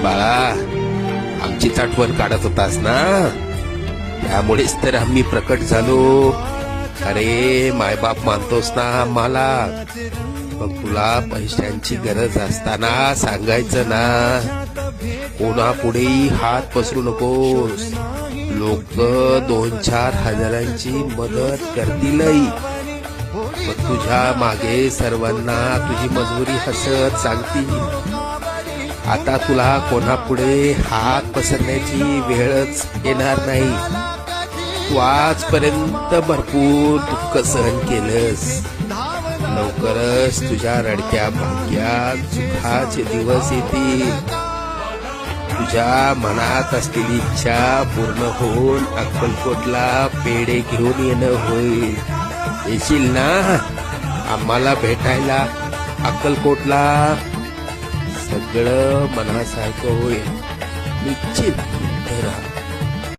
बाळा, आमचीच आठवण काढत होतास ना, त्यामुळेच तर आम्ही प्रकट झालो. अरे मायबाप मानतोस ना आम्हाला, मग तुला पैशांची गरज असताना सांगायचं ना, कोणापुढेही हात पसरू नकोस. लोक 2-4 हजारांची मदत करतीलही, मग तुझ्या मागे सर्वांना तुझी मजबुरी हसत सांगतील. आता तुला कोणापुढे हात पसरण्याची वेळच येणार नाही. तू आजपर्यंत भरपूर दुःख सहन केलंस. लवकरच तुझ्या रडक्या भाग्यात सुखाचे दिवस येतील. तुझ्या मनात असलेली इच्छा पूर्ण होऊन अक्कलकोटला पेढे घेऊन येणं होईल. येशील ना आम्हाला भेटायला अक्कलकोटला? सगळं मनासारखं होईल, निश्चित.